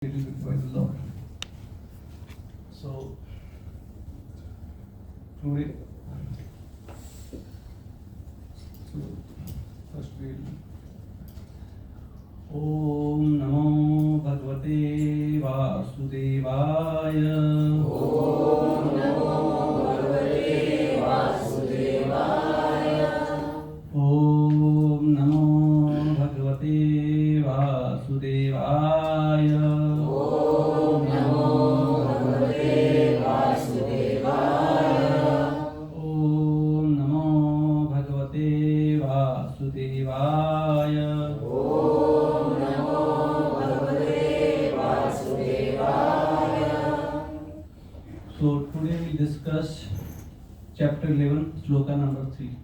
little bit by the Lord. So today, first we'll Om Namo Bhagavate Vasudevaya. Om Namo Bhagavate Vasudevaya. Om Namo Bhagavate Vasudevaya. Om Namo Bhagavate Vasudevaya. Om Namo Bhagavate Vasudevaya. Om Namo Bhagavate Vasudevaya. So today we discuss chapter 11, sloka number 3.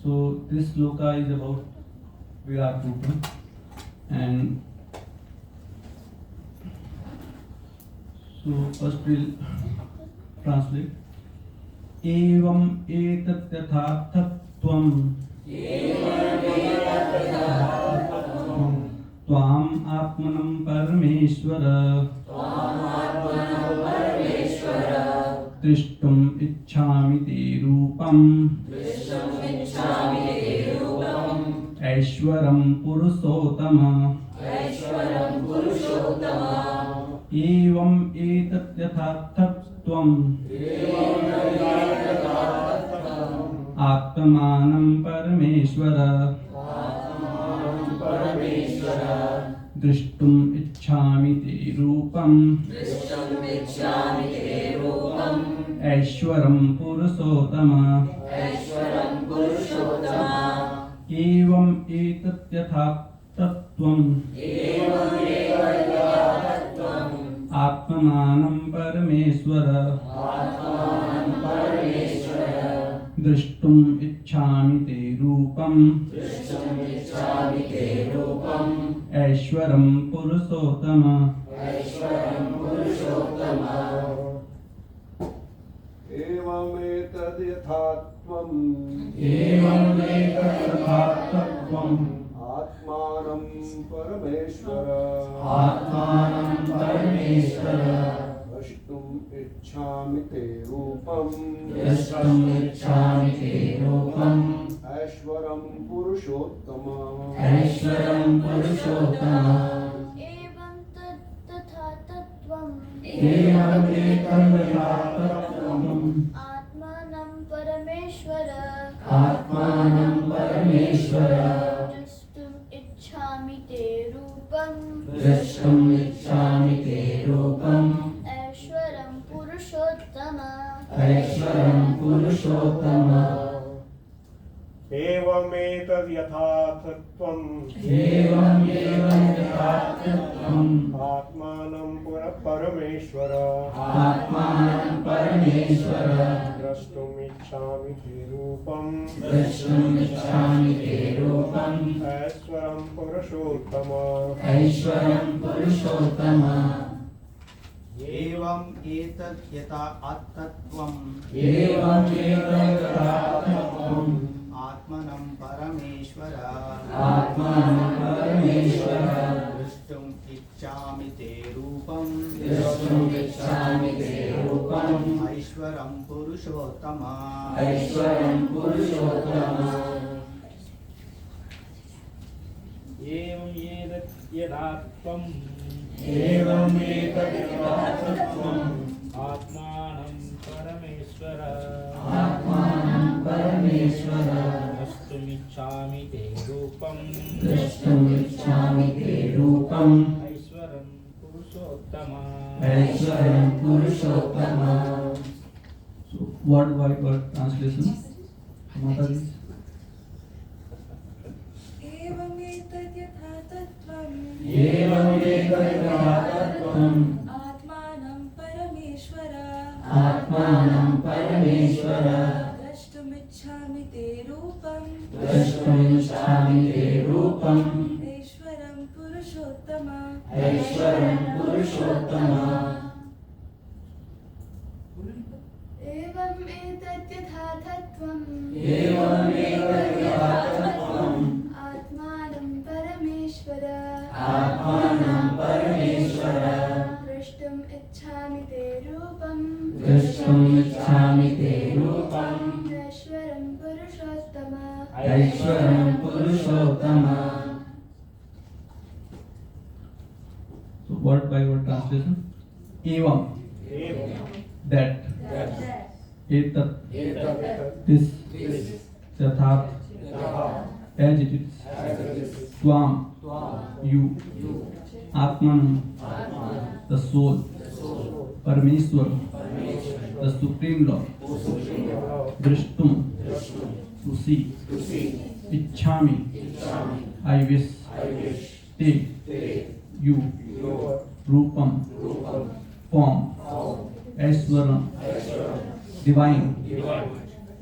So this sloka is about Virat Rupa, and so first we'll translate. Evam etat yathathatvam Tvam atmanam parameshvara Drishtum ichchami te rupam Aishwaram Purushottama. Evam etat yathathatvam Atmanam parameshvara Drishtum ichchami te rupam Aishwaram Purushottama. Evam etat yathathatvam Atmanam parameshvara Drishtum ichchami te rupam Aishwaram Purushottama. एवमेतद् यथात्वम् आत्मानं परमेश्वर द्रष्टुम् इच्छामि ते रूपम् ऐश्वरं पुरुषोत्तम एवं तथा तत्त्वम् आत्मानं परमेश्वर द्रष्टुम् इच्छामि ते रूपम् ऐश्वरं पुरुषोत्तम एवमेतद् यथार्थत्वम् आत्मानं परमेश्वर द्रष्टुम् इच्छामि ते रूपम् ऐश्वरं पुरुषोत्तम एवं एतद् यथा आत्तत्वम् आत्मनं परमेश्वर द्रष्टुम् इच्छामि ते रूपम् ऐश्वरं पुरुषोत्तम एवं यदात्वम् आत्मानं परमेश्वर द्रष्टुमिच्छामि ते रूपम् ऐश्वरं पुरुषोत्तम. So word by word translation. Mataji. एवमेतद् यथा तत्त्वम् आत्मानं परमेश्वर द्रष्टुमिच्छामि ते रूपम् ऐश्वरं पुरुषोत्तम एवं एतत् यथा तत्त्वम् आत्मानं परमेश्वर आत्मानं परमेश्वर द्रष्टुम् इच्छामि ते रूपम् द्रष्टुमिच्छामि ते रूपम् ऐश्वरं पुरुषोत्तम ऐश्वरं पुरुषोत्तम So word by word translation. Evam, that, etat, this, yathat, as it is, tvam, you, atmanam, the soul, Parameshwar, the Supreme Lord, Drishtum, to see, Ichchami, I wish, Te, you, Rupam, form, Aishwaram, divine,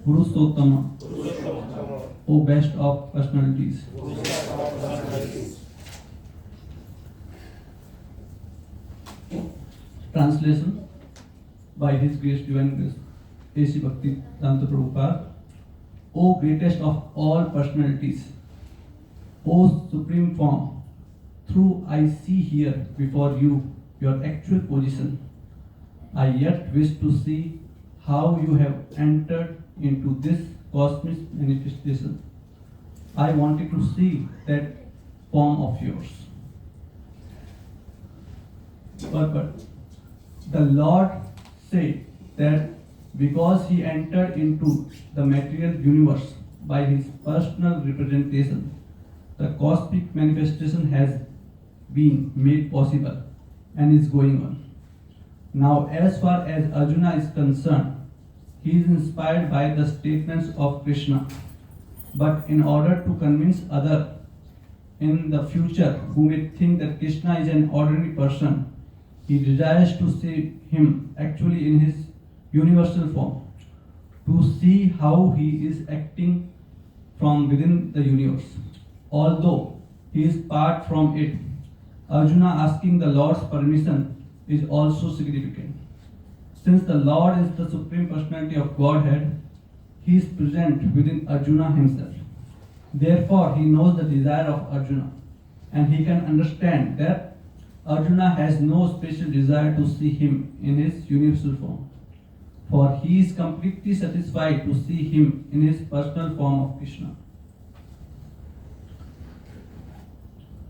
Purushottama, O best of personalities. Translation by His Grace Divine Grace, A.C. Bhakti Tantra Prabhupada. O greatest of all personalities, O supreme form, through I see here before you your actual position. I yet wish to see how you have entered into this cosmic manifestation. I wanted to see that form of yours. But the Lord said that because he entered into the material universe by his personal representation, the cosmic manifestation has been made possible and is going on. Now, as far as Arjuna is concerned, he is inspired by the statements of Krishna. But in order to convince others in the future who may think that Krishna is an ordinary person, he desires to see him actually in his universal form, to see how he is acting from within the universe. Although he is part from it, Arjuna asking the Lord's permission is also significant. Since the Lord is the Supreme Personality of Godhead, he is present within Arjuna himself. Therefore, he knows the desire of Arjuna, and he can understand that Arjuna has no special desire to see him in his universal form, for he is completely satisfied to see him in his personal form of Krishna.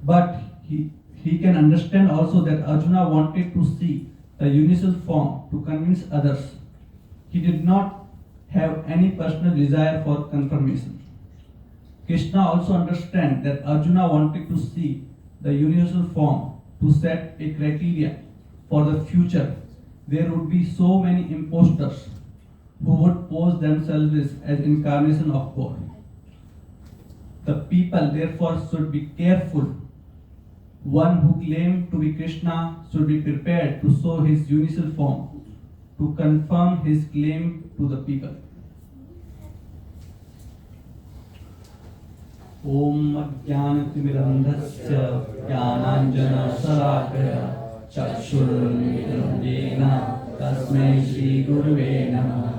But he can understand also that Arjuna wanted to see the universal form to convince others. He did not have any personal desire for confirmation. Krishna also understands that Arjuna wanted to see the universal form to set a criteria for the future. There would be so many impostors who would pose themselves as incarnation of God. The people therefore should be careful. One who claims to be Krishna should be prepared to show his universal form to confirm his claim to the people. Om Ajnanatimirandhasya Jnananjana-Salakaya Chakshurunmilitam Yena Tasmai Shri Gurave Namaha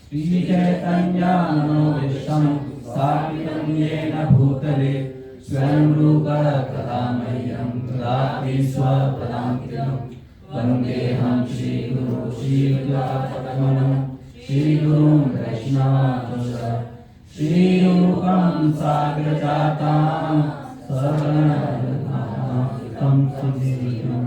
Shri Chaitanya Manobishtam Sthapitam Yena Bhutale Swayam Rupa Pradamayyam Dati Swapadamkritam Vandeham Shri Guru Shri Padmanam Shri Gurum Vaishnava Shri Rupam Sagrajatam Sarvanam Sudhitam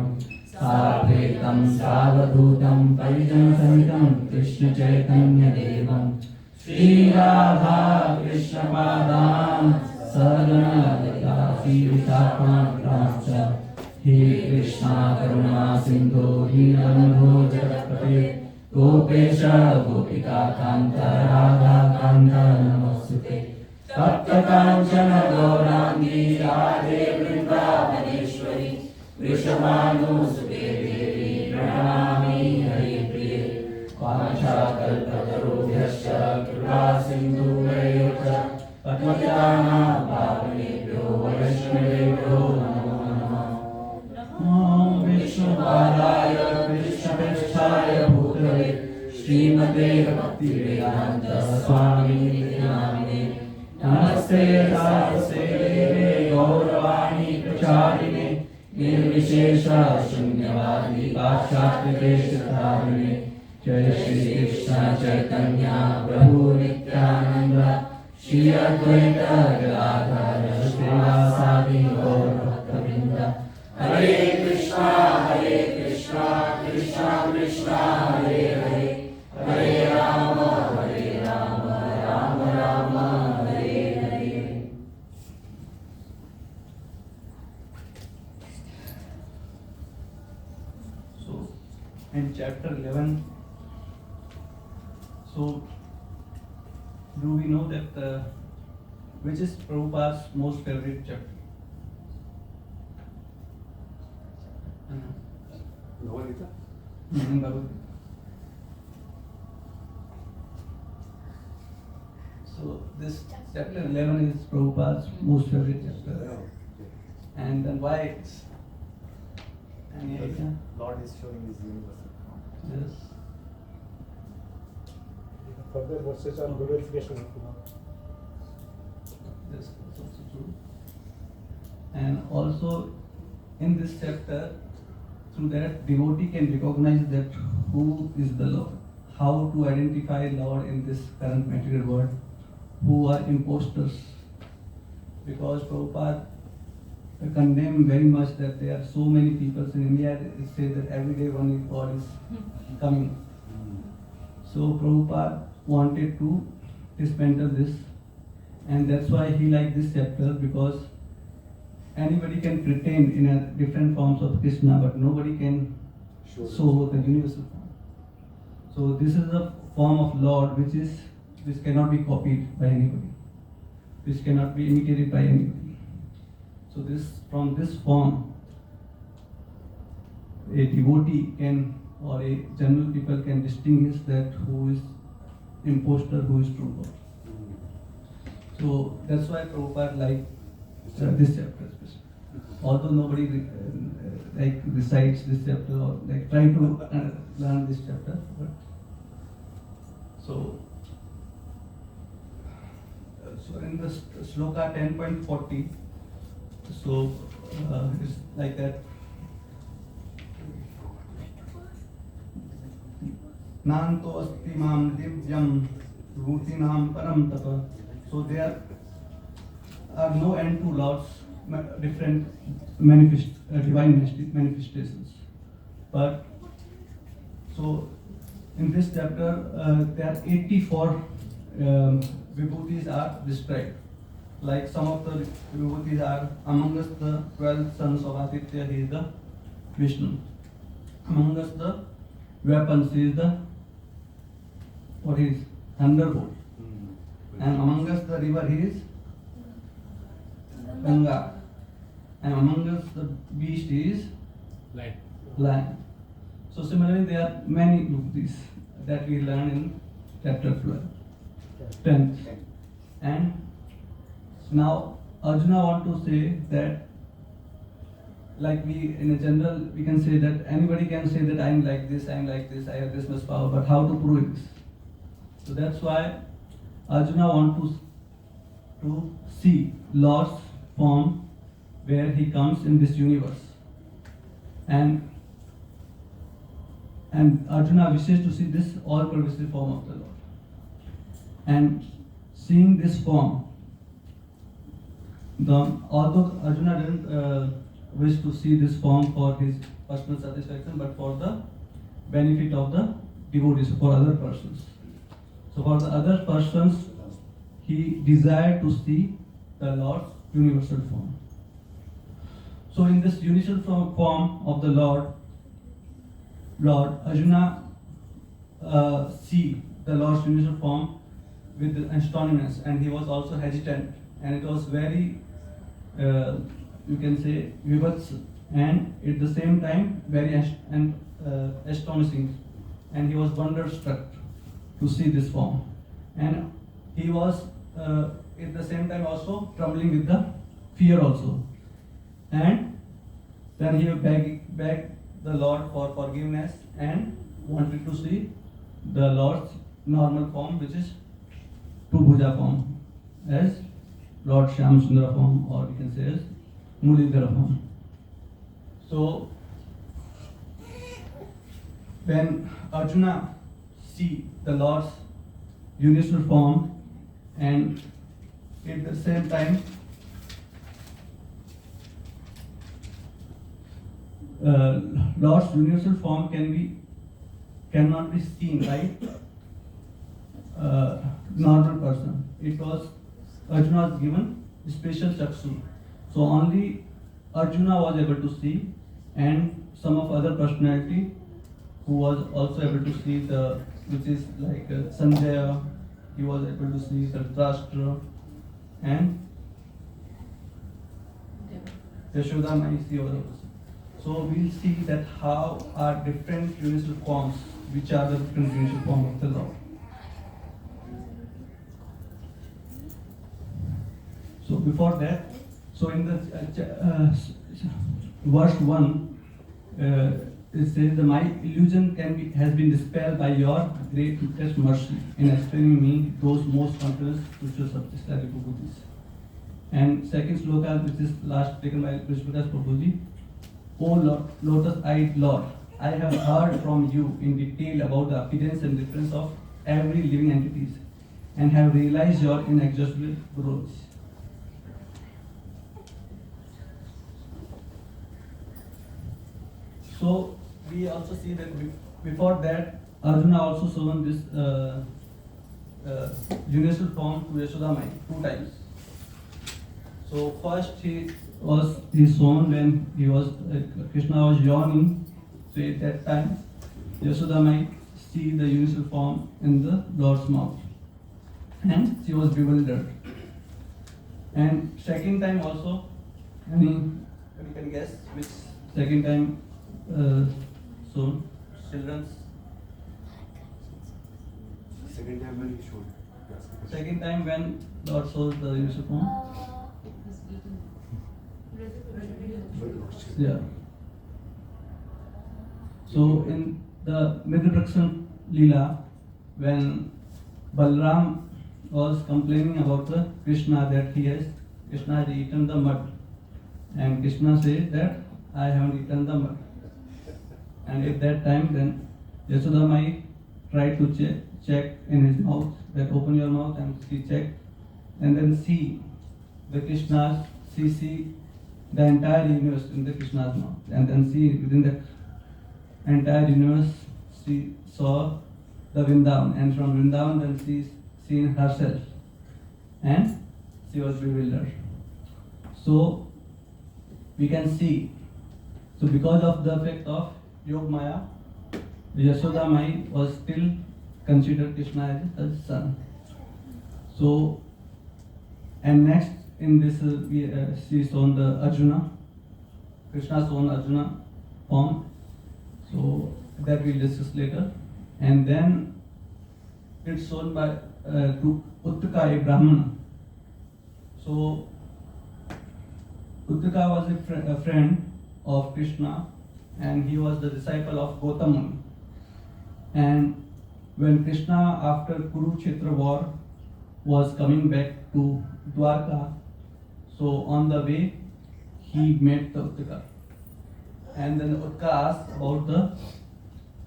Savetam Savadhutam Parijan Samitam Krishna Chaitanya Devam Shri Radha Krishna Padam Sarvanam Sivitapam He Krishna Karuna Sindhu Dhinamho Jagapate Gopesha Gopika Kanta Radha Kanta Namosute Tapta Kanchana Gaurangi Radhe Vrindavaneshwari Vrishabhanu Sute Devi Pranami Hari Priye Vansha Kalpatarubhyascha Kripa Sindhu Vayocha Patmatana Pavanebhyo Vaishnavebhyo Namo Namah Om Vishnupadaya Krishna-Vishthaya Bhutale Srimate Bhaktivedanta Swami Namane Namaste Saraswate Deve Gauravani Pracharine निर्विशेष शून्यवादी पाश्चात्यदेशधारिणे जय श्री कृष्ण चैतन्य प्रभु नित्यानंद श्री अद्वैत गदाधर श्रीवासादि गौर भक्तवृंद हरे Krishna Krishna Krishna Hare Hare Hare Ram Ram Ram Hare Hare. So, in chapter 11, so do we know that which is Prabhupada's most favorite chapter? Bhagavad Gita. So this chapter 11 is Prabhupada's most favorite chapter. And then why it's any idea? Lord is showing his universal form. Yes. Further verses on glorification of Lord. This is also true. And also in this chapter, through that devotee can recognize that who is the Lord, how to identify Lord in this current material world, who are impostors. Because Prabhupada condemned very much that there are so many people in India that say that every day one God is coming. So Prabhupada wanted to dismantle this, and that's why he liked this chapter, because anybody can pretend in a different forms of Krishna, but nobody can show the universal form. So this is a form of Lord which cannot be copied by anybody, which cannot be imitated by anybody. So from this form, a devotee can, or a general people can distinguish that who is impostor, who is true God. So that's why Prabhupada liked this chapter especially. Although nobody recites this chapter or try to learn this chapter, but so in the sloka 10.40, so it's like that. Nanto asti mam divyam bhutinam param tapa. So there are no end to Lord's different divine manifestations. But so in this chapter there are 84 vibhutis are described. Like some of the vibhutis are among us the 12 sons of Aditya, he is the Vishnu. Among us the weapons, he is the what is thunderbolt. And among us the river, he is Ganga. And among us the beast is lion. So similarly there are many vibhutis that we learn in chapter 12, 10th. And now Arjuna want to say that, like we in a general we can say that anybody can say that I am like this, I am like this, I have this much power, but how to prove this? So that's why Arjuna want to see Lord's form where he comes in this universe. And Arjuna wishes to see this all-pervasive form of the Lord. And seeing this form, although Arjuna didn't wish to see this form for his personal satisfaction, but for the benefit of the devotees, for other persons. So for the other persons, he desired to see the Lord's universal form. So in this universal form of the Lord, Arjuna see the Lord's universal form with astonishment, and he was also hesitant, and it was very, you can say, vivats, and at the same time very astonishing, and he was wonderstruck to see this form, and he was at the same time also trembling with the fear also, and then he begged the Lord for forgiveness and wanted to see the Lord's normal form, which is two-bhuja form, as Lord Shyam Sundara form, or we can say as Mulidhara form. So when Arjuna see the Lord's universal form, and at the same time Lord's universal form cannot be seen by normal person. It was Arjuna was given special chakshu, so only Arjuna was able to see, and some of other personality who was also able to see the, which is like Sanjaya, he was able to see the Dhritarashtra, and Yashoda might see other person. So we'll see that how are different universal forms, which are the different universal forms of the Lord. So before that, so in the verse 1, it says that my illusion has been dispelled by your great mercy in explaining me those most countless spiritual subjects like Prabhuji. And second sloka, which is last taken by Vishwadas Prabhuji. O Lord, lotus-eyed Lord, I have heard from you in detail about the appearance and difference of every living entities, and have realized your inexhaustible growth. So we also see that before that, Arjuna also shown this universal form to Yashoda Mai 2 times. So first he shown when Krishna was yawning. So at that time, Yashoda Mai see the universal form in the Lord's mouth, and she was bewildered. And second time also, you can guess which second time shown children's. Second time when he showed. Second time when Lord shows the universal form. Yeah. So in the Midrakshan Leela, when Balram was complaining about the Krishna that Krishna has eaten the mud, and Krishna said that I haven't eaten the mud. And at that time, then Yashoda Mai tried to check in his mouth, that open your mouth, and she checked, and then see the Krishna's, she see the entire universe in the Krishna's mouth, and then see within the entire universe she saw the Vrindavan, and from Vrindavan then she seen herself, and she was bewildered. So we can see, so because of the effect of Yog Maya, Yashoda Mai was still considered Krishna as her son. So, and next in this she shown the Arjuna, Krishna shown Arjuna form. So that we'll discuss later. And then it's shown by to Uttaka, a Brahmana. So Uttaka was a friend of Krishna, and he was the disciple of Gautama. And when Krishna, after Kurukshetra war, was coming back to Dwarka, so on the way he met the Uttaka, and then Uttaka asked about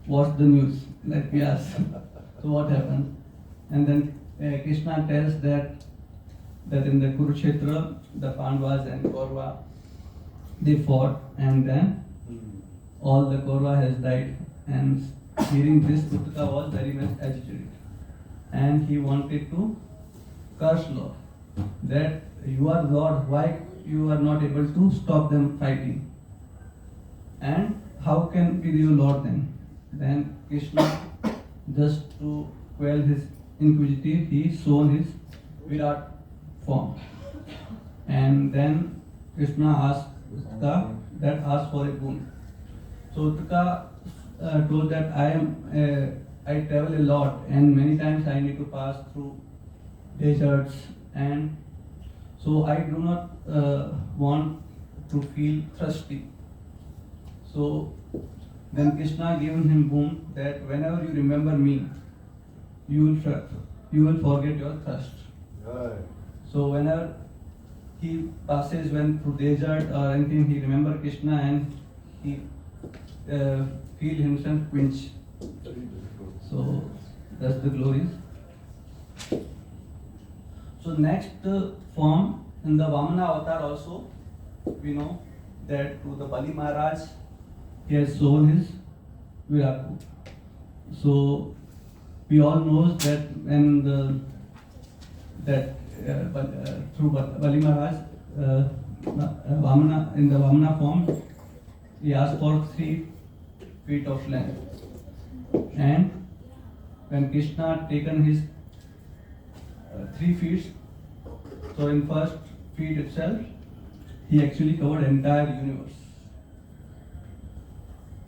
what's the news, like we asked. So what happened? And then Krishna tells that in the Kurukshetra the Pandavas and Kaurava, they fought, and then all the Kaurava has died. And hearing this, Uttaka was very much agitated, and he wanted to curse Lord, that you are Lord, why you are not able to stop them fighting, and how can be you Lord then? Then Krishna, just to quell his inquisitive, he shown his Virat form, and then Krishna asked Uttaka that asked for a boon. So Uttaka told that I travel a lot, and many times I need to pass through deserts, and so I do not want to feel thirsty. So then Krishna given him boon that whenever you remember me, you will forget your thirst. Right. So whenever he passes through desert or anything, he remember Krishna, and he feel himself quench. So that's the glories. So next form in the Vamana avatar also, we know that to the Bali Maharaj, he has shown his Virat Rupa. So we all know that when through Bali Maharaj, Vamana, in the Vamana form, he asked for 3 feet of length. And when Krishna had taken his 3 feet, so in first feet itself, he actually covered entire universe.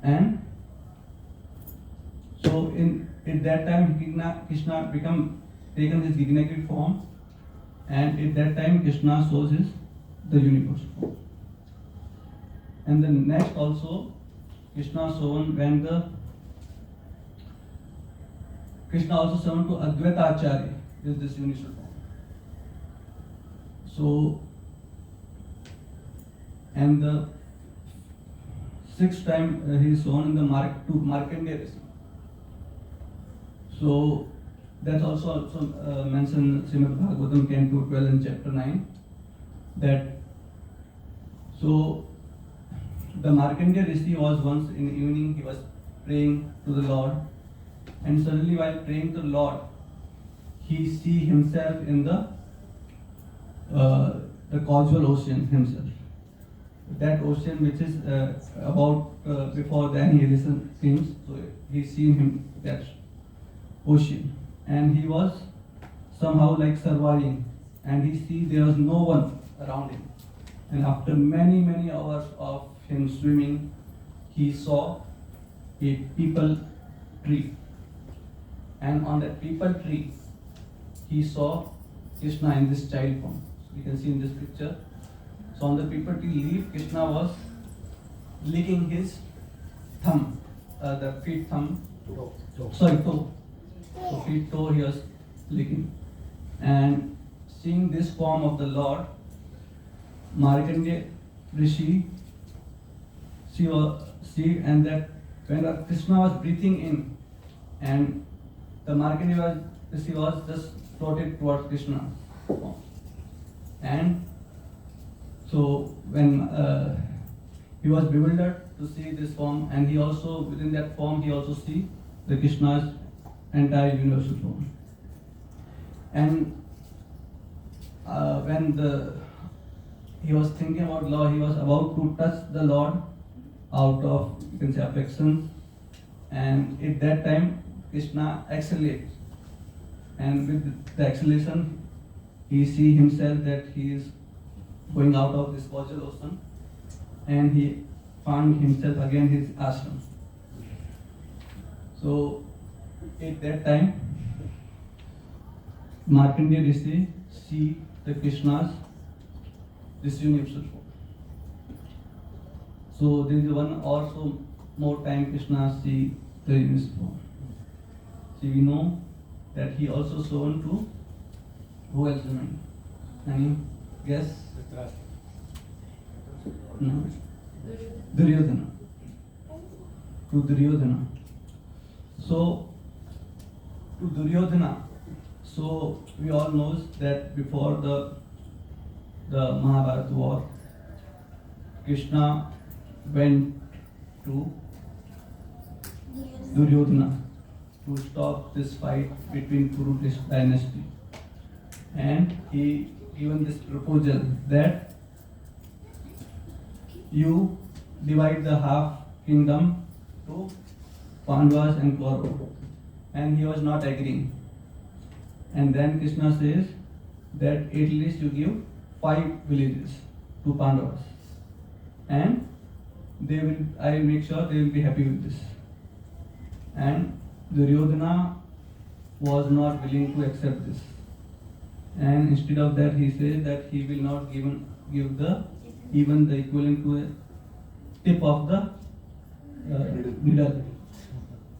And so at that time Krishna become taken his gignated form, and at that time Krishna shows the universe form. And the next also Krishna shown when Krishna also shown to Advaita Acharya is this universal form. So, and the 6th time he is shown in the to Markandeya Rishi. So that's also mentioned Srimad Bhagavatam Canto 12 and chapter 9, that so the Markandeya Rishi was once in the evening, he was praying to the Lord, and suddenly while praying to the Lord, he see himself in the causal ocean himself. That ocean which is about before the annihilation seems, so he seen him that ocean, and he was somehow like surviving, and he see there was no one around him, and after many hours of him swimming, he saw a peepal tree, and on that peepal tree he saw Krishna in this child form. So you can see in this picture. So on the peepal tree leaf, Krishna was licking his thumb, the feet thumb, toe. So feet toe he was licking. And seeing this form of the Lord, Markandeya Rishi, and that when Krishna was breathing in, and the Markandeya Rishi was just floated towards Krishna form. And so when he was bewildered to see this form, and he also within that form he also see the Krishna's entire universal form. And when he was thinking about Lord, he was about to touch the Lord out of, you can say, affection, and at that time Krishna accelerates, and with the acceleration he see himself that he is going out of this causal ocean, and he found himself again his ashram. So at that time Markandeya Rishi see the Krishna's this universal form. So there is one also more time Krishna see the universal form. So we know that he also shown to who else remain? Any guess? No. Duryodhana. To Duryodhana. So to Duryodhana. So we all know that before the Mahabharata war, Krishna went to Duryodhana to stop this fight between Kuru dynasty, and he given this proposal that you divide the half kingdom to Pandavas and Kauravas, and he was not agreeing. And then Krishna says that at least you give 5 villages to Pandavas, and I will make sure they will be happy with this. And Duryodhana was not willing to accept this, and instead of that he says that he will not give even the equivalent to a tip of the needle.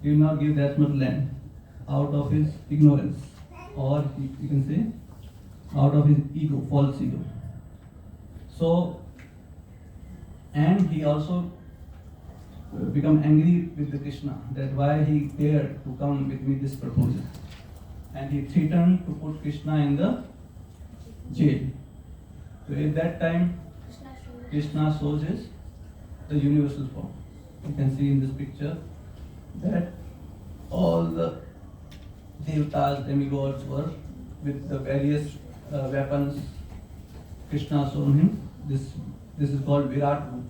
He will not give that much land out of his ignorance, or you can say out of his ego, false ego. So, and he also become angry with the Krishna that why he dared to come with me this proposal, and he threatened to put Krishna in the jail. So at that time, Krishna shows his the universal form. You can see in this picture that all the devtas, demigods were with the various weapons. Krishna shown him. This is called Virat Roop.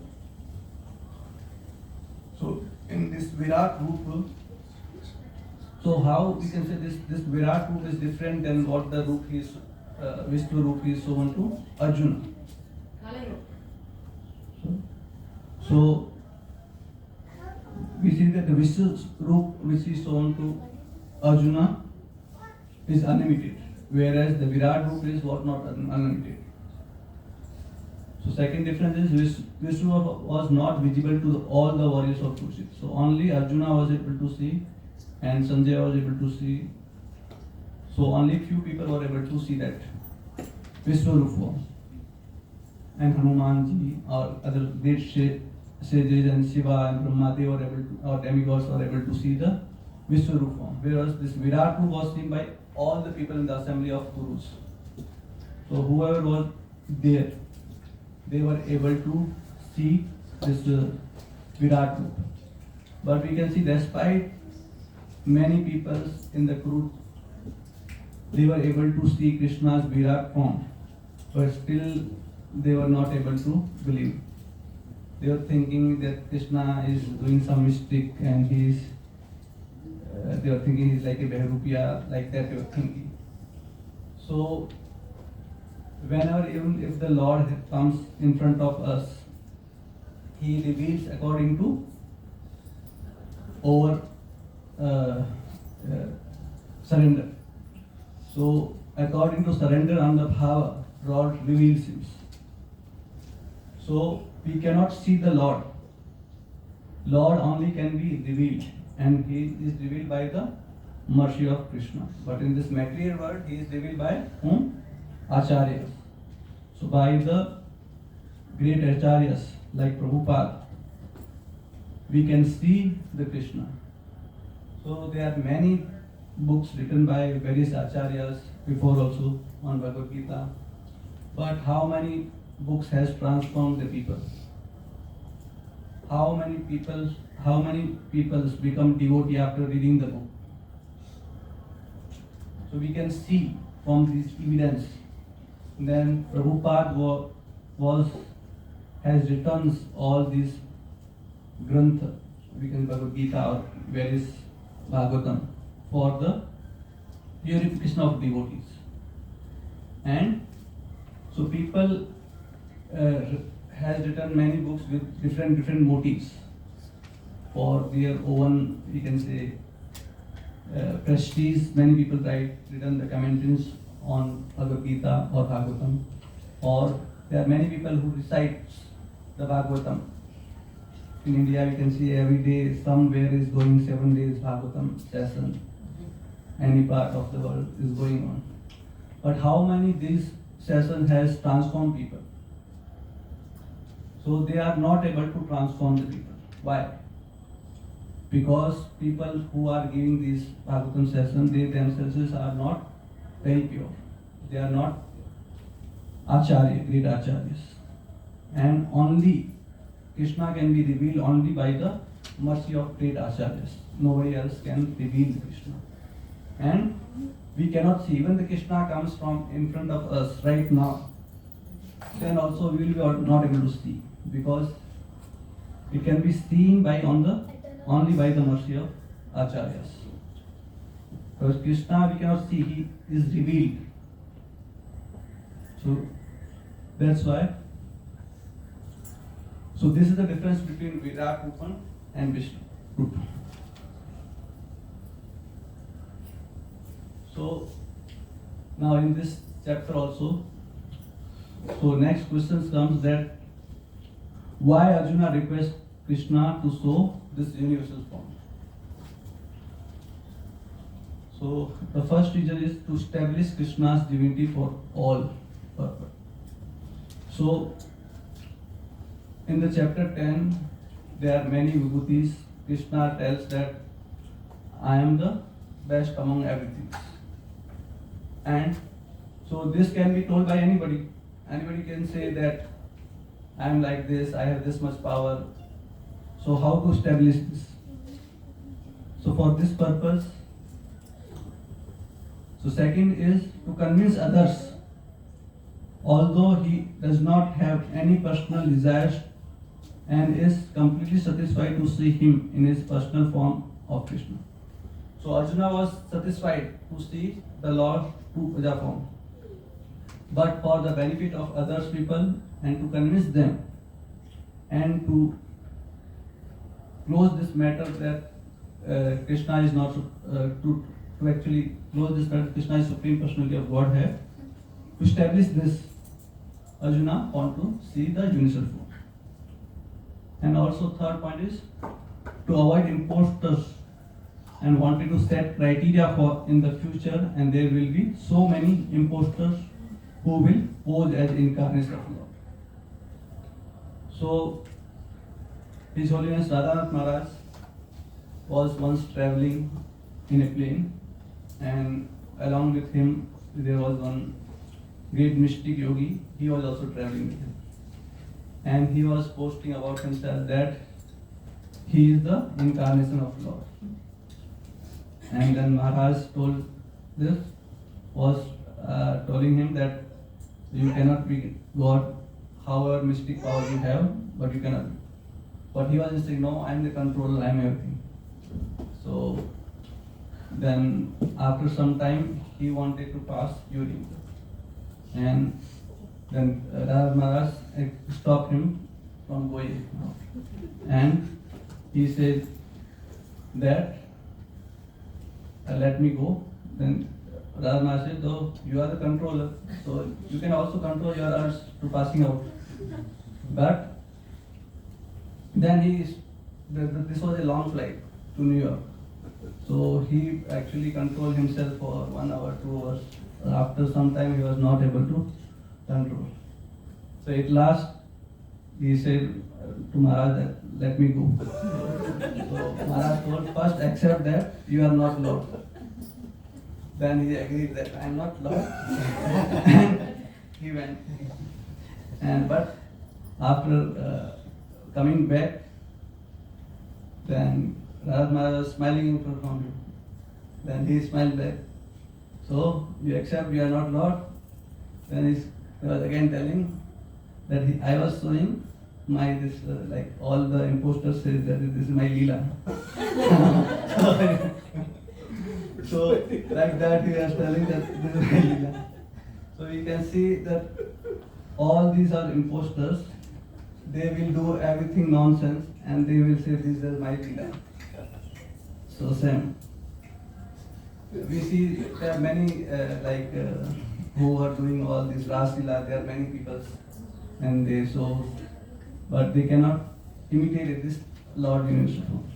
So in this Virat Roop, so how we can say this Virat Roop is different than what the Roop is Vishnu Roop is shown to Arjuna. So we see that the Vishnu Roop which is shown to Arjuna is unlimited, whereas the Virat Roop is what not unlimited. So second difference is Vishnu was not visible to all the warriors of Kurukshetra. So only Arjuna was able to see, and Sanjay was able to see. So only few people were able to see that Vishwarup form. And Hanumanji or other great sages and Shiva and Brahma, they were able to, or demigods were able to see the Vishwarup form. Whereas this Virat Roop was seen by all the people in the assembly of Kurus. So whoever was there, they were able to see this Virat Roop. But we can see despite many people in the Kuru, they were able to see Krishna's Virat form, but still they were not able to believe. They were thinking that Krishna is doing some mistake and they were thinking he's like a Behrupia, like that they were thinking. So whenever, even if the Lord comes in front of us, he reveals according to our surrender. So according to surrender and the bhava, Lord reveals him. So we cannot see the Lord. Lord only can be revealed, and he is revealed by the mercy of Krishna. But in this material world, he is revealed by whom? Acharyas. So by the great acharyas like Prabhupada, we can see the Krishna. So there are many books written by various acharyas before also on Bhagavad Gita. But how many books has transformed the people? How many people become devotee after reading the book? So we can see from this evidence. Then Prabhupada has written all these grantha, we can Bhagavad Gita or various Bhagavatam, for the purification of devotees. And so people has written many books with different motives for their own, we can say, prestige. Many people written the commentaries on Bhagavad Gita or Bhagavatam, or there are many people who recite the Bhagavatam. In India, we can see every day somewhere is going 7 days Bhagavatam session. Any part of the world is going on. But how many these session has transformed people? So they are not able to transform the people. Why? Because people who are giving these Bhagavatam session, they themselves are not very pure. They are not acharya, great acharyas. And only Krishna can be revealed only by the mercy of great acharyas. Nobody else can reveal Krishna. And we cannot see, even the Krishna comes from in front of us right now, then also we will be not able to see, because it can be seen by only by the mercy of acharyas. Because Krishna we cannot see, he is revealed. So that's why. So this is the difference between Virat Rupan and Vishnu Rupan. So now in this chapter also, so next question comes that why Arjuna requests Krishna to show this universal form. So the first reason is to establish Krishna's divinity for all purpose. So in the chapter 10, there are many vibhutis. Krishna tells that I am the best among everything. And so this can be told by anybody. Anybody can say that I am like this, I have this much power. So how to establish this? So for this purpose, so second is to convince others, although he does not have any personal desires and is completely satisfied to see him in his personal form of Krishna. So Arjuna was satisfied to see the Lord through Puja form. But for the benefit of others people and to convince them and to close this matter that Krishna is not to actually close this matter, Krishna is Supreme Personality of Godhead. To establish this, Arjuna want to see the universal form. And also third point is to avoid impostors and wanted to set criteria for in the future, and there will be so many impostors who will pose as incarnation of Lord. So His Holiness Radhanath Maharaj was once traveling in a plane, and along with him there was one great mystic yogi. He was also traveling with him, and he was boasting about himself that he is the incarnation of Lord. And then Maharaj told this, was telling him that you cannot be God, however mystic power you have, but you cannot be. But he was just saying, no, I am the controller, I am everything. So then after some time he wanted to pass urine, and then Radha Maharaj stopped him from going, and he said that let me go. Then Radha Maharaj said, though you are the controller, so you can also control your urge to passing out. But then this was a long flight to New York. So he actually controlled himself for 1 hour, 2 hours. After some time he was not able to control. So at last he said to Maharaj that let me go. So Maharaj told, first accept that you are not Lord. Then he agreed that I am not Lord. And he went. And but after coming back, then Radha Maharaj was smiling in front of him. Then he smiled back. So you accept you are not Lord? Then he was again telling that I was showing my this like all the impostors say that this is my Leela. So like that he was telling that this is my Leela. So you can see that all these are impostors. They will do everything nonsense and they will say this is my Leela. So same. We see there are many who are doing all this Ras Leela. There are many people, and they so, but they cannot imitate this Lord Universal form.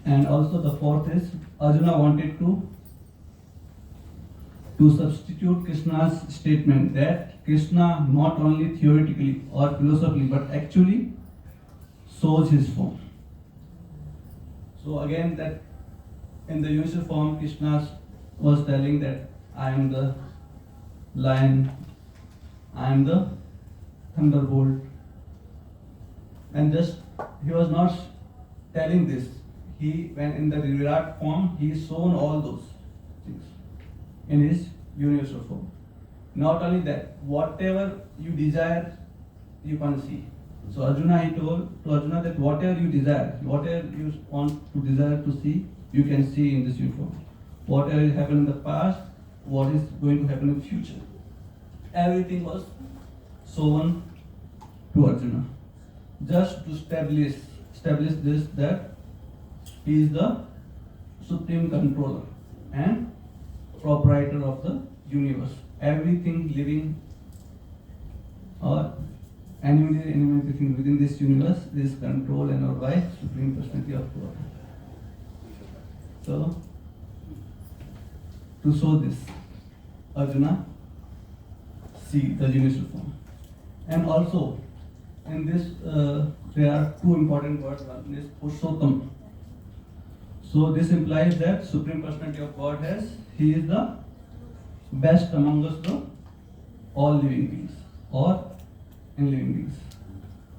And also the fourth is Arjuna wanted to substitute Krishna's statement that Krishna not only theoretically or philosophically but actually shows his form. So again that in the universal form Krishna was telling that I am the lion, I am the thunderbolt. And just he was not telling this. He when in the Virat form he shown all those things in his universal form. Not only that, whatever you desire you can see. So Arjuna, he told to Arjuna that whatever you desire, whatever you want to desire to see, you can see in this uniform. Whatever happened in the past, what is going to happen in the future. Everything was shown to Arjuna. Just to establish this that he is the supreme controller and proprietor of the universe. Everything living or animated thing within this universe is controlled and or by Supreme Personality of God. So, to show this, Arjuna see the universal form. And also, in this there are two important words. One is Purushottam. So this implies that Supreme Personality of Godhead, He is the best among us, the all living beings or in living beings.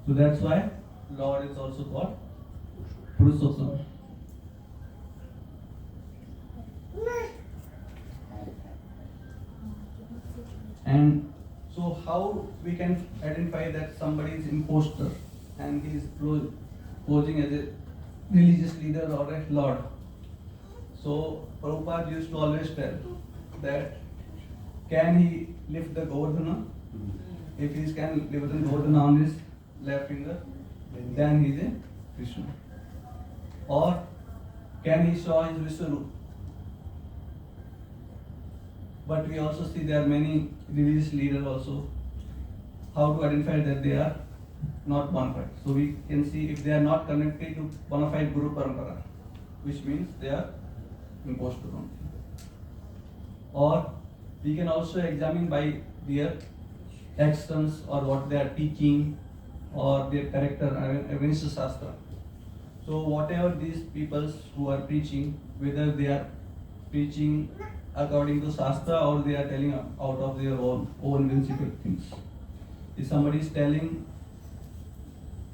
So that's why Lord is also called Purushottam. And so how we can identify that somebody is imposter and he is posing as a religious leader or a lord? So Prabhupada used to always tell that can he lift the Govardhana? If he can lift the Govardhana on his left finger, then he is a Krishna. Or can he show his Vishwarup? But we also see there are many religious leaders also. How to identify that they are not bona fide? So we can see if they are not connected to bona fide Guru Parampara, which means they are impostor only. Or we can also examine by their actions or what they are teaching or their character against the Shastra. So whatever these peoples who are preaching, whether they are preaching according to Shastra or they are telling out of their own whimsical things. If somebody is telling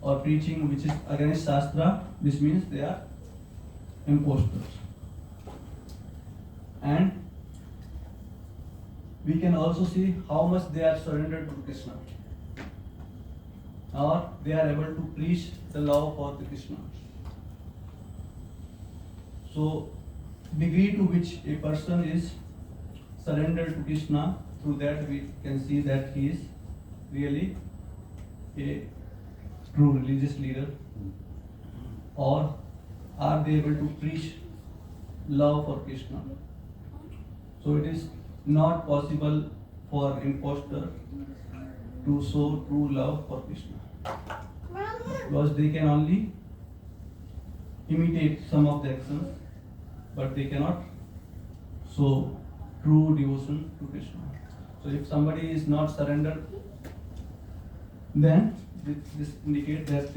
or preaching which is against Shastra, this means they are impostors. And we can also see how much they are surrendered to Krishna, or they are able to preach the love for the Krishna. So degree to which a person is surrendered to Krishna, through that we can see that he is really a true religious leader, or are they able to preach love for Krishna. So it is not possible for impostor to show true love for Krishna, because they can only imitate some of the actions, but they cannot show true devotion to Krishna. So if somebody is not surrendered, then this indicates that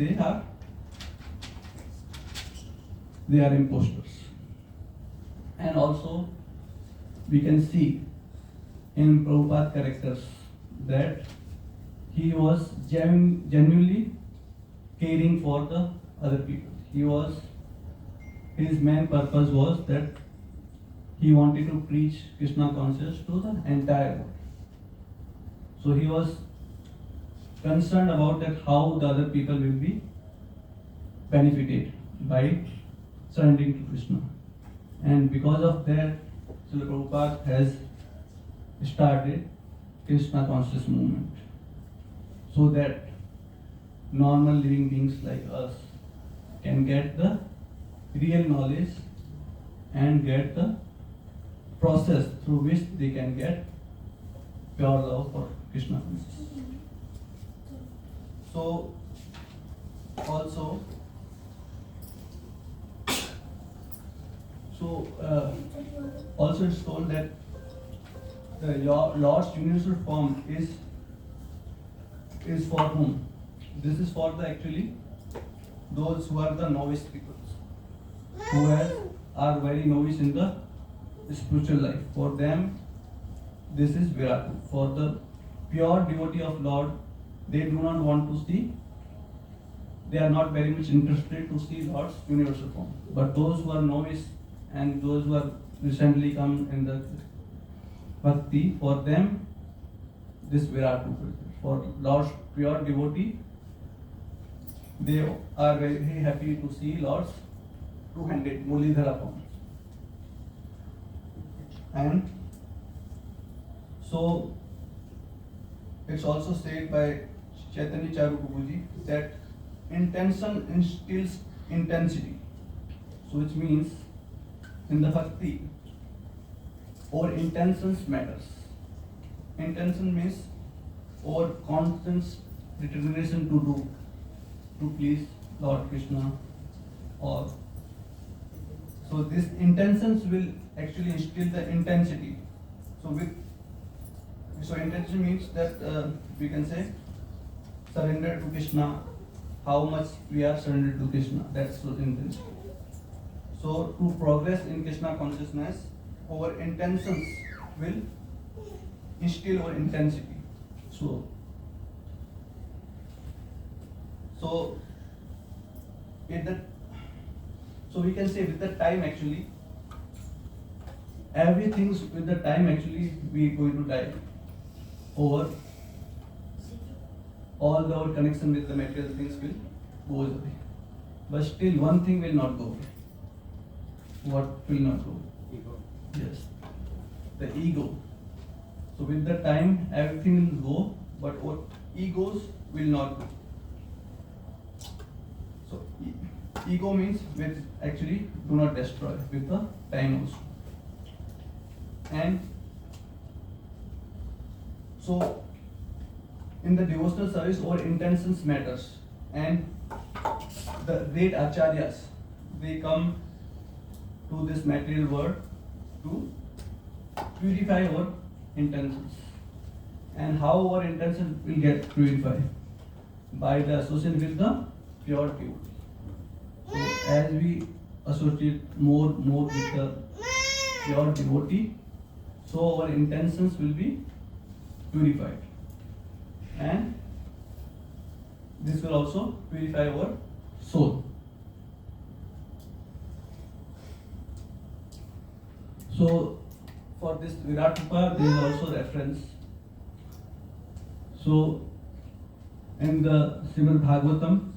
they are impostors. And also we can see in Prabhupada characters that he was genuinely caring for the other people. His main purpose was that he wanted to preach Krishna consciousness to the entire world. So he was concerned about that how the other people will be benefited by surrendering to Krishna. And because of that, Srila Prabhupada has started Krishna conscious movement, so that normal living beings like us can get the real knowledge and get the process through which they can get pure love for Krishna consciousness. So also it's told that the Lord's universal form is for whom? This is for the actually those who are the novice people, who are very novice in the spiritual life. For them, this is Viratu. For the pure devotee of Lord, they do not want to see, they are not very much interested to see Lord's universal form. But those who are novice and those who have recently come in the bhakti, for them, this Viratu. For Lord's pure devotee, they are very happy to see Lord's two-handed Muridhara form. And so it's also said by Chaitanya Charu Prabhuji that intention instills intensity. So which means in the bhakti, our intentions matters. Intention means our constant determination to please Lord Krishna, or so these intentions will actually instill the intensity. So intention means that we can say surrender to Krishna, how much we are surrendered to Krishna. That's so intense. So to progress in Krishna consciousness, our intentions will instill our intensity. So with the, so we can say with the time actually, everything's with the time actually we going to die over. All our connection with the material things will go away, but still one thing will not go away. What will not go? Ego. Yes, the ego. So with the time everything will go, but our egos will not go. So ego means which actually do not destroy with the time also. And so in the devotional service our intentions matters, and the great acharyas, they come to this material world to purify our intentions. And how our intentions will get purified? By the association with the pure devotee. So as we associate more with the pure devotee, so our intentions will be purified, and this will also purify our soul. So for this Virat Rupa, there is also reference. So in the Srimad Bhagavatam,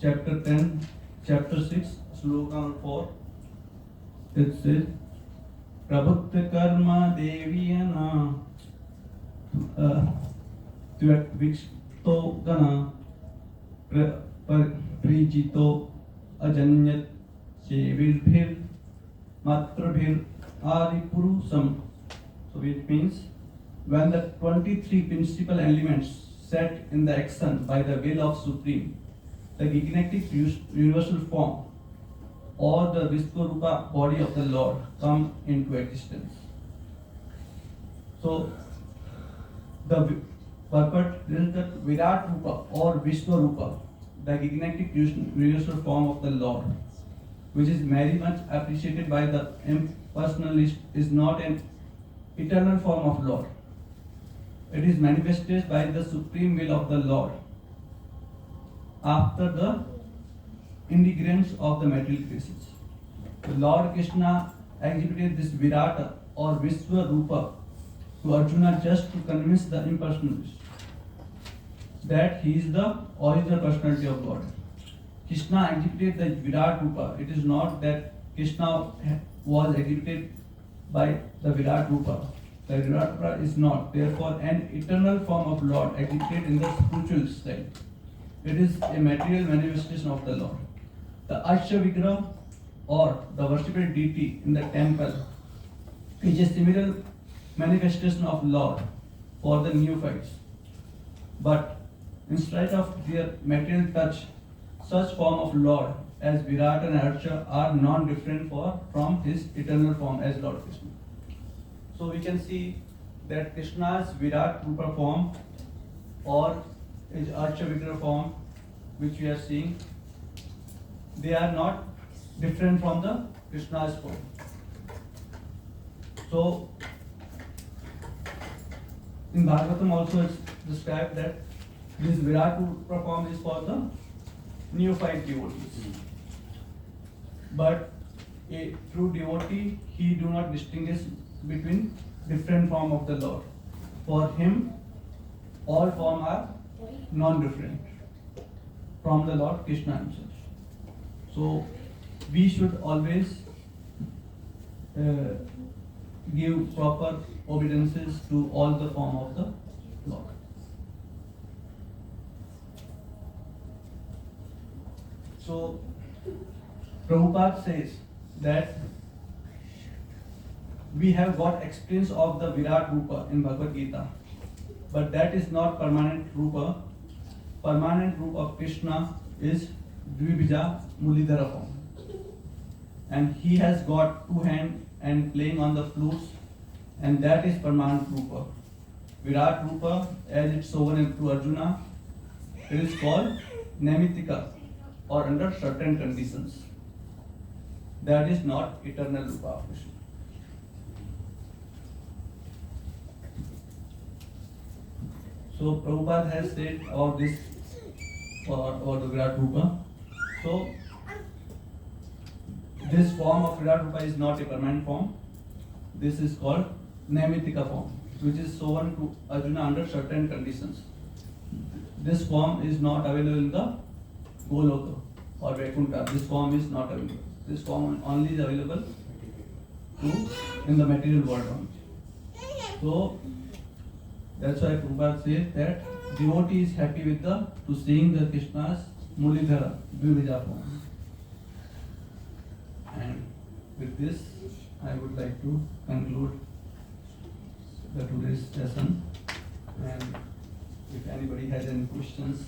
chapter 10, chapter 6, sloka 4, it says, Prabhutta karma deviyana tvikto gana prijito ajanyat chevilbhir matrabhir adi purusam. So it means when the 23 principal elements set in the action by the will of Supreme, the gigantic universal form or the Vishwarupa body of the Lord come into existence. So the purport is that Virat Rupa or Vishwarupa, the gigantic universal form of the Lord, which is very much appreciated by the impersonalist, is not an eternal form of Lord. It is manifested by the supreme will of the Lord after the integrance of the material creations. The Lord Krishna exhibited this Virata or Vishwarupa to Arjuna just to convince the impersonalist that he is the original personality of God. Krishna exhibited the Virat Rupa. It is not that Krishna was exhibited by the Virat Rupa. The Virat Rupa is not, therefore, an eternal form of Lord exhibited in the spiritual state. It is a material manifestation of the Lord. The Asha Vigraha or the worshiped deity in the temple is a similar manifestation of Lord for the neophytes. But in spite of their material touch, such form of Lord as Virat and Archa are non-different from his eternal form as Lord Krishna. So we can see that Krishna's Virat Rupa form or his Archa Vigraha form, which we are seeing, they are not different from the Krishna's form. So in Bhagavatam also it's described that this Virat Rupa form is for the neophyte devotees. But a true devotee, he do not distinguish between different form of the Lord. For him, all form are non-different from the Lord Krishna himself. So we should always give proper obeisance to all the form of the Lord. So Prabhupada says that we have got experience of the Virat Rupa in Bhagavad Gita, but that is not permanent Rupa. Permanent Rupa of Krishna is Dvibija Mulidhara form. And he has got two hands and playing on the flutes, and that is permanent Rupa. Virat Rupa, as it's shown to Arjuna, it is called Namitika or under certain conditions. That is not eternal Rupa of Krishna. So Prabhupada has said about this, about the Virat Rupa. So this form of Virat Rupa is not a permanent form. This is called Namitika form, which is shown to Arjuna under certain conditions. This form is not available in the Goloka or Vaikuntha. This form is not available. This form only is available in the material world only. So that's why Prabhupada says that devotee is happy with to seeing the Krishna's Mulidhara, Dvivija form. And with this, I would like to conclude the today's session. And if anybody has any questions,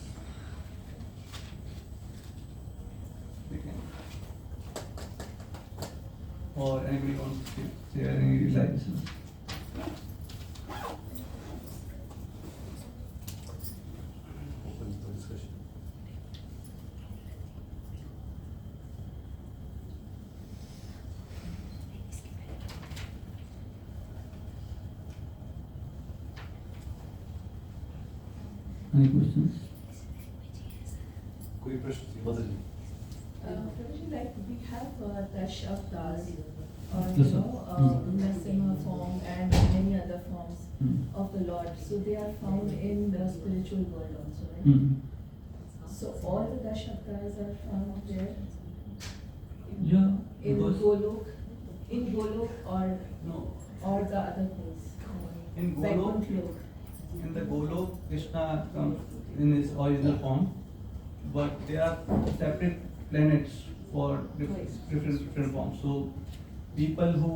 we can. Or anybody wants to share any realizations. Open for discussion. Any questions? कोई प्रश्न मदद नहीं Prabhuji, like we have Dash avatars, or Yes, sir. Narasimha form and many other forms of the Lord. So they are found in the spiritual world also, right? So all the Dash avatars are found there Yeah, in because Golok no, or the other place. In Golok- Vaikuntha Lok. in the Golok, Krishna comes in his original form, but they are separate planets for different forms. So people who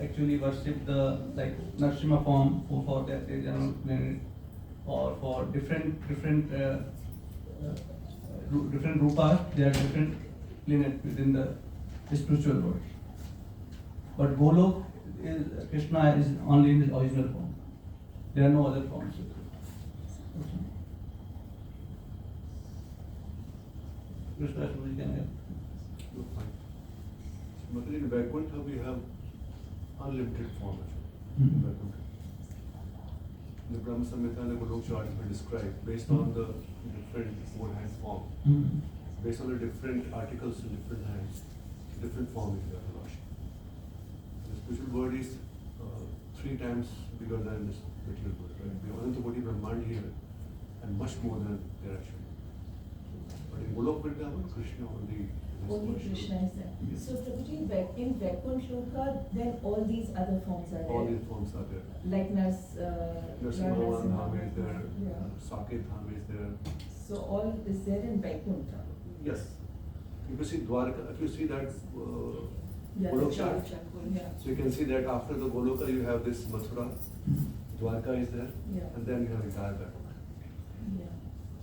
actually worship the like Narasimha form for their general planet, or for different rupas, they are different planet within the spiritual world. But Golok is Krishna is only in his original form. There are no other forms. Krishna is can help. No, fine. But in Vaikuntha we have unlimited form actually. Mhm. Vaikuntha. The Brahma Samhita and the Golok chart have been described based on the different four-hand form. Based on the different articles in different hands, different form is there, Lordship. The spiritual world is 3 times bigger than this material world, right? We have Ananta Koti Brahmand here and much more than there actually. But in Golok Vrindavan, Krishna only is Only worshipped. Krishna is there. Yes. So Prabhuji, in Vaikuntha Loka, then all these other forms are All there. these forms are there. Like Narasimha Dham is there, Yeah. Saket Dham is there. So all is there in Vaikuntha. Yes. If you see Dwarka, if you see that Yeah, Golok the chart, Chakra, yeah. so you can see that after the Goloka you have this Mathura, Dwarka is there, Yeah. and then you have entire Vaikuntha. Yeah.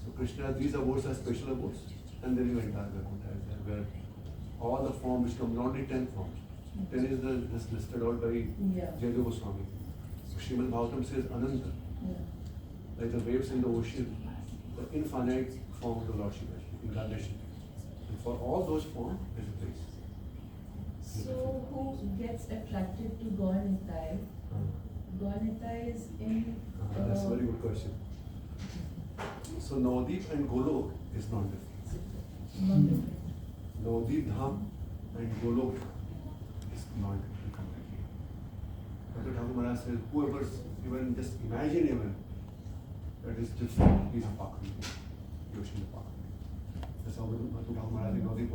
So Krishna, these abodes are special abodes, and then you entire Vaikuntha is there, where all the forms which come, not only 10 forms. 10 is this listed out by Yeah. Jayadeva Goswami. So Srimad Bhagavatam says Ananta, Yeah. like the waves in the ocean, the infinite form of the Lordship, actually, incarnation. And for all those forms, there is a place. So who gets attracted to Gaunitai? Gaunitai is in. That's a very good question. So Navadip and Golok is not different. Not different. Navadip Dham and Golok is not different completely. Dr. Thakur Maharaj says, whoever's even just imagine even that is different, he's a Pakri. Yoshi is a Pakri. That's how Dr. Thakur Maharaj in Navadip